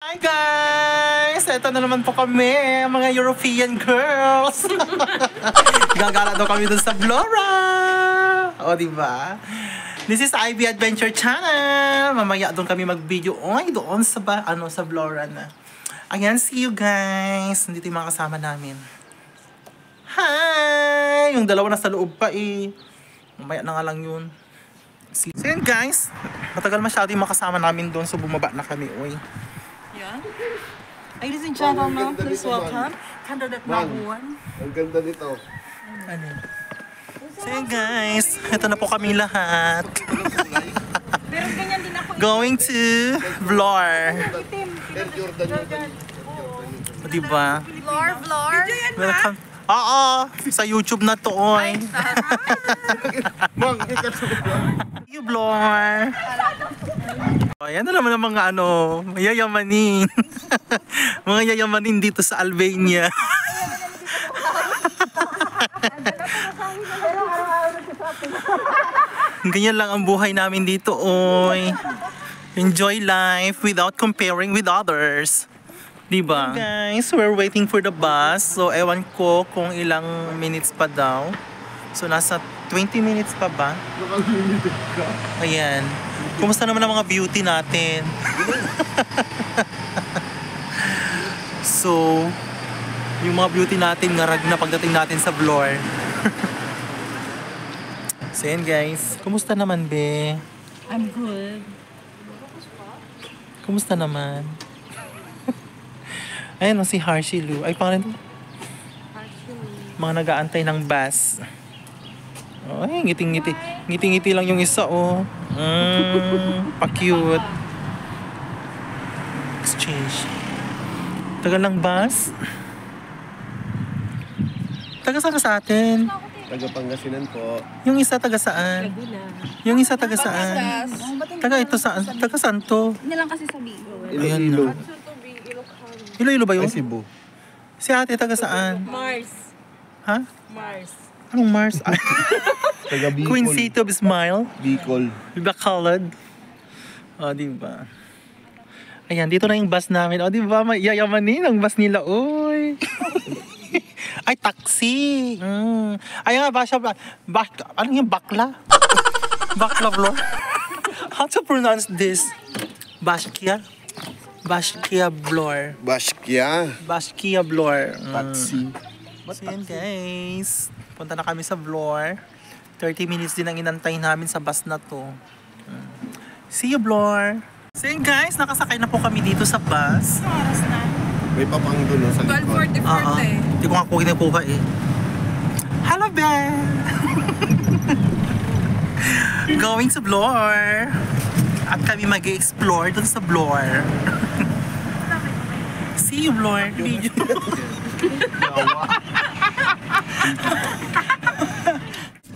Hi guys! Ito na naman po kami, mga European girls. Gagala daw kami dun sa Vlora. O, diba? This is Ivy Adventure Channel. Mamaya doon kami mag-video. Oy, doon sa sa Vlora na. Ayan, see you guys. Nandito yung mga kasama namin. Hi! Yung dalawa nasa loob pa eh. Mamaya na nga lang yun. So yun guys, matagal masyado yung makasama namin doon, so bumaba na kami. Oy. Yeah. Ladies and gentlemen, please welcome candidate number 1. Ang ganda nito. Ano? So yun guys, ito na po kami lahat. Pero ganyan din ako. Going to Vlor. O diba? Vlor. Welcome. Oo, sa YouTube na to, oy. Mang, You Vlor. Ayan na naman ang mga yayamanin. Mga yayamanin dito sa Albania. Ganyan lang ang buhay namin dito, oy. Enjoy life without comparing with others. Diba? Guys, we're waiting for the bus. So, ewan ko kung ilang minutes pa daw. So, nasa 20 minutes pa ba? nakalimited ka. Ayan. Kumusta naman ang mga beauty natin? So, yung mga beauty natin ngarag na pagdating natin sa Vlor. So, yan guys. Kumusta naman, be? I'm good. Kumusta naman? Ayan, si Harshi Lu. Ay, pangalan to? Mga nag-aantay ng bus. Ay, ngiting-ngiti. Ngiting-ngiti lang yung isa, oh. Pa-cute. Exchange. Tagal ng bus. Taga saan ka sa atin? Taga Pangasinan po. Yung isa taga saan? Yung isa taga saan? Taga ito saan? Taga saan to? Hindi lang kasi sa Bigo. Ayan Iloilo. na. Iloilo ba yun? Ay, Cebu. Si ate taga saan? Mars. Ha? Mars. Anong Mars? Taga Bicol. Queen City of Smile. Bicol. Bacolod. O, diba? Ayan, dito na yung bus namin. O, diba? Yayamanin ang bus nila. Uy! Ay, taxi! Ayan nga, ano yung bakla? Bakla vlog? How to pronounce this? Bashkia? Bashkia Vlor. Bashkia. Bashkia Vlor. Taxi. So yan guys, punta na kami sa Vlor. 30 minutes din ang inantay namin sa bus na to. See you Vlor. So yan guys, nakasakay na po kami dito sa bus. Oras na. May papang doon sa likod. 12:44 eh. Hindi ko nga po kinukuha eh. Hello Ben! Going to Vlor. At kami mag-explore dun sa Vlor. See you Vlor. Video.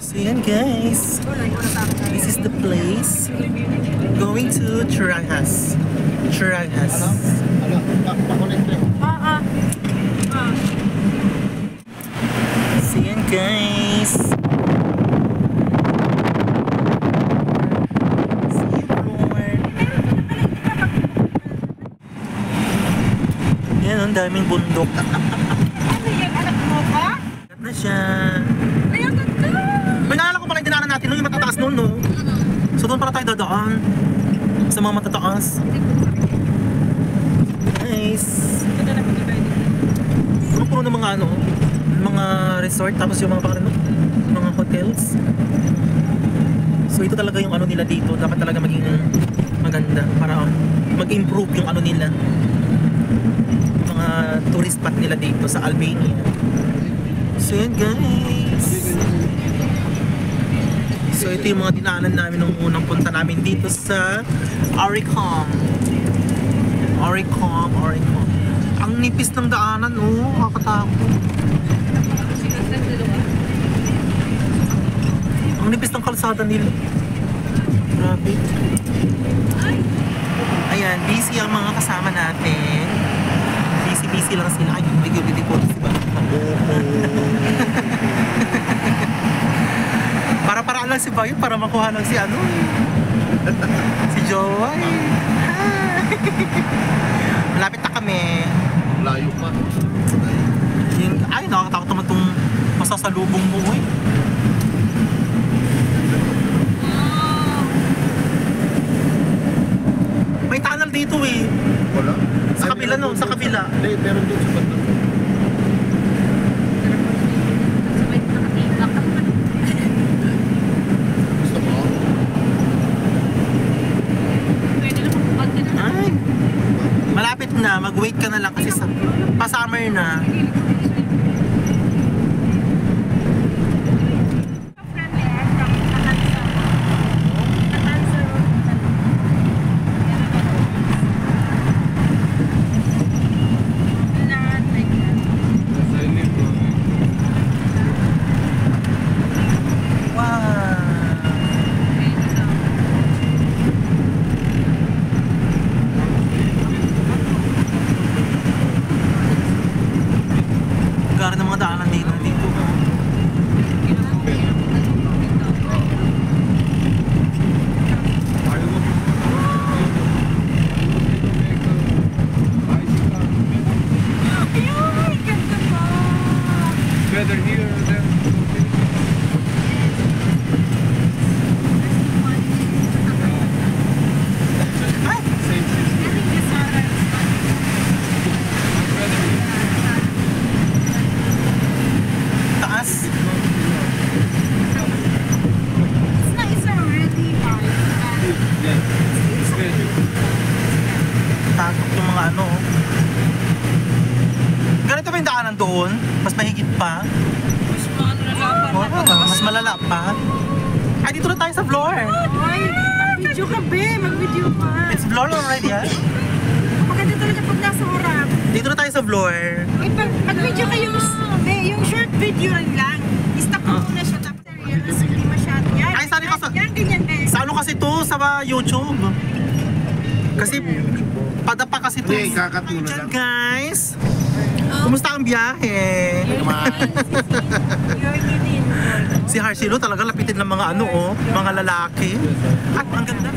So yan guys, this is the place. Going to Churagas. Churagas. So yan guys. See you Vlor. Yan, ang daming bundok. Na siya. Ay, ang ganda! May naalala ko pala yung dinaanan natin yung matataas noon, no? So doon para tayo dadaan. Sa mga matataas. Nice. Puno-puno ng mga mga resort, tapos yung mga mga hotels. So ito talaga yung nila dito. Dapat talaga maging maganda para mag-improve yung nila. Mga tourist spot nila dito sa Albania. So yan guys. So ito yung mga dinaanan namin nung unang punta namin dito sa Oricom. Ang nipis ng daanan, oh, kakatakot. Ang nipis ng kalsada nila. Grabe. Ayan, busy ang mga kasama natin. Busy lang sila. Ay, video po si ba? Para lang si Bayo para makuha lang si si Joy. Ay, nakakatakot naman itong masasalubong mo eh. May tunnel dito eh. Wala? Sa kabila no, sa kabila. Hindi, meron din sa banda. Gusto mo? Ay, malapit na. Mag-wait ka na lang kasi pa-summer na. Doon, mas mahigit pa. Mas malala pa. Ay, dito na tayo sa floor. Ay, mag-video ka, be. Mag-video ka. It's floor already, ha? Maganda talaga pag nasa harap. Dito na tayo sa floor. Ay, pag-video ka yung short video lang. I-stop mo muna siya. Tapos hindi masyado. Yan. Ay, saan ka sa... Yan, ganyan, be. Sa ano kasi to? Sa YouTube. Kasi, padapa kasi to. Hindi, kakat mo na lang. Guys. Kumusta ang biyahe? Si Harshilo talaga lapitin ng mga ano oh, mga lalaki. At ang ganda.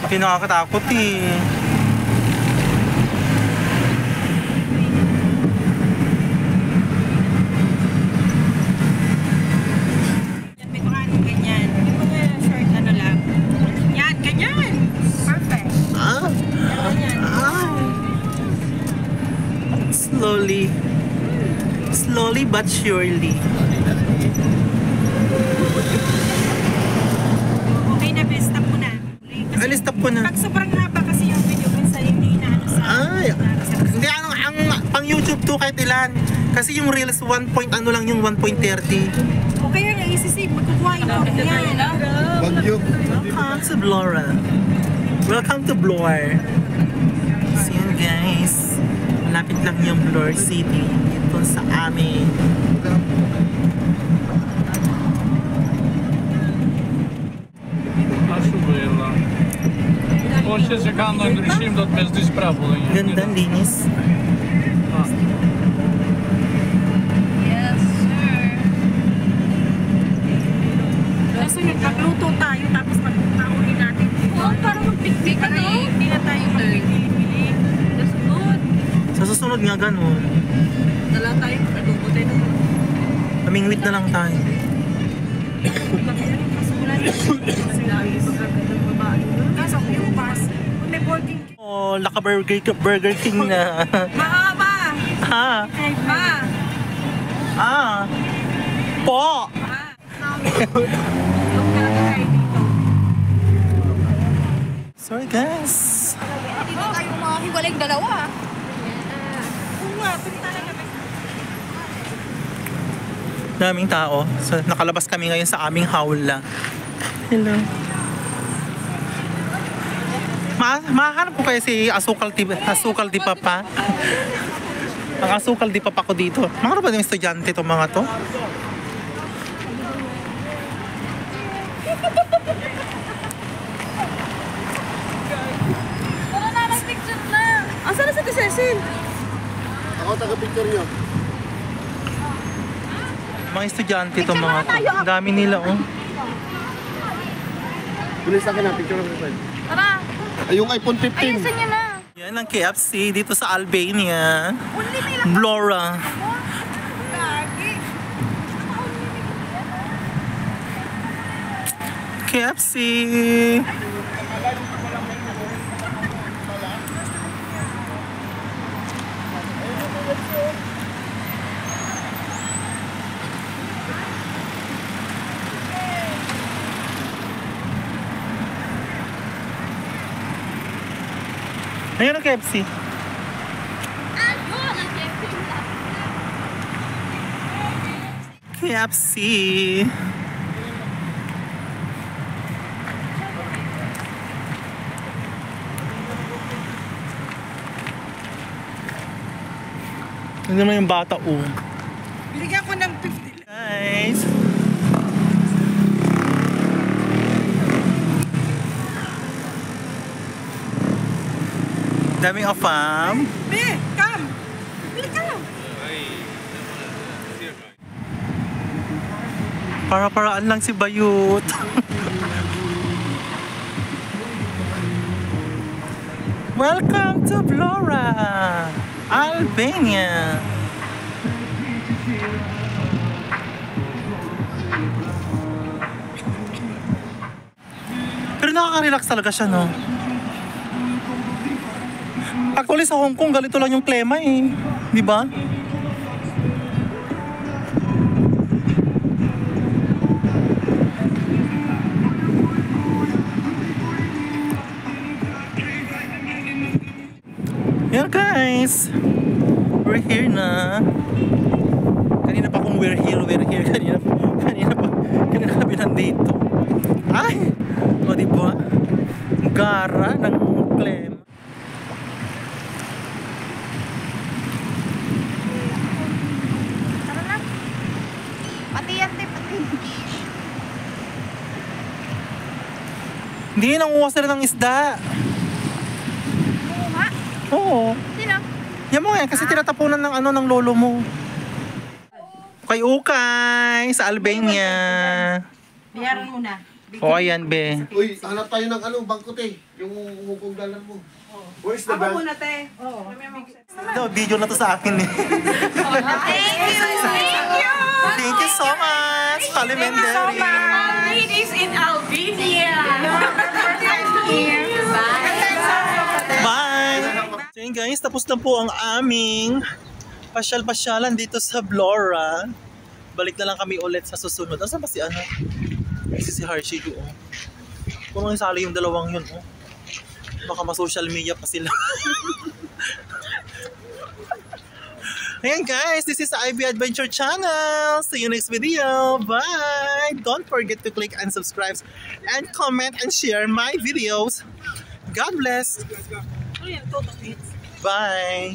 Pinakakatakot eh. Slowly but surely. Okay na, be. Stop mo na. Ay, stop ko na. Pag sobrang haba kasi yung video, minsan hindi na ano sa... Ay, hindi, ang pang YouTube to kahit ilan. Kasi yung Reels 1 point ano lang yung 1.30. O kaya nga, isisave. Magkukuhain mo rin yan. Bagyo. Welcome to Blora. Welcome to Blore. So yun guys, malapit lang yung Blore City dito sa amin. Сейчас экономный режим тут без исправления. Ganda, linis. Yes, sir. Kasi nagluto tayo tapos pagkakaunin natin. Oh, parang magpikpik ano? Hindi na tayo magpili-pili. That's good. Sa susunod nga ganun. Dala tayo pagkadubo tayo. Kamingwit na lang tayo. Kaso wala na sinabi pagkagandang babae. Kaso yung bus, kung may boarding. Oh, Burger King na. Ma! Ha? Ma! Ah. Po. Sorry guys. Dito tayo mga hiwaling dalawa. Oo nga, pwede talaga. Daming tao. So, nakalabas kami ngayon sa aming hawla. Hello. Mahanap ko kayo si Asukal di Papa. Ang Asukal di Papa ko dito. Mga ba yung estudyante itong mga to? Tara na, mag-picture na. Asan na si Cecil? Ako taga-picture nyo. Mga estudyante to mga to. Ang dami nila oh. Bilis akin na, picture ng friend. Tara. Ay, yung iPhone 15. Ayusin niyo na. Yan ang KFC dito sa Albania. Blora. KFC. Ayan ang KFC. KFC. Hindi naman yung bata Binigyan ko ng 50. Guys. Daming afam. Be, come. Bili ka lang. Para-paraan lang si Bayut. Welcome to Blora, Albania. Pero nakaka-relax talaga siya, no? Actually sa Hong Kong, ganito lang yung klima eh. Di ba? Yeah guys, we're here na. Kanina pa kung we're here. Kanina kami nandito. Ay! O diba? Gara ng klema. Tara na. Pati yan, pati. Hindi, nanguha sila ng isda. Oo nga. Oo. Sino? Yan mo yan, kasi tinatapunan ng ano ng lolo mo. Kay Ukay, sa Albania. Biyaran mo na. O ayan, be. Uy, hanap tayo ng ano, bangkote. Yung hukong dollar mo. Where's the Ako bag? muna, te. Oo. No, video na to sa akin eh. Thank you. Thank you so much, Parliamentary. Ladies in Albania. Bye! So yun guys, tapos na po ang aming pasyal-pasyalan dito sa Blora. Balik na lang kami ulit sa susunod. Asan ba si ano? Si Hershey doon. Kung ano sali yung dalawang yun, oh. Baka ma-social media pa sila. Ayan guys, this is IB Adventure Channel. See you next video. Bye! Don't forget to click and subscribe and comment and share my videos. God bless. Bye!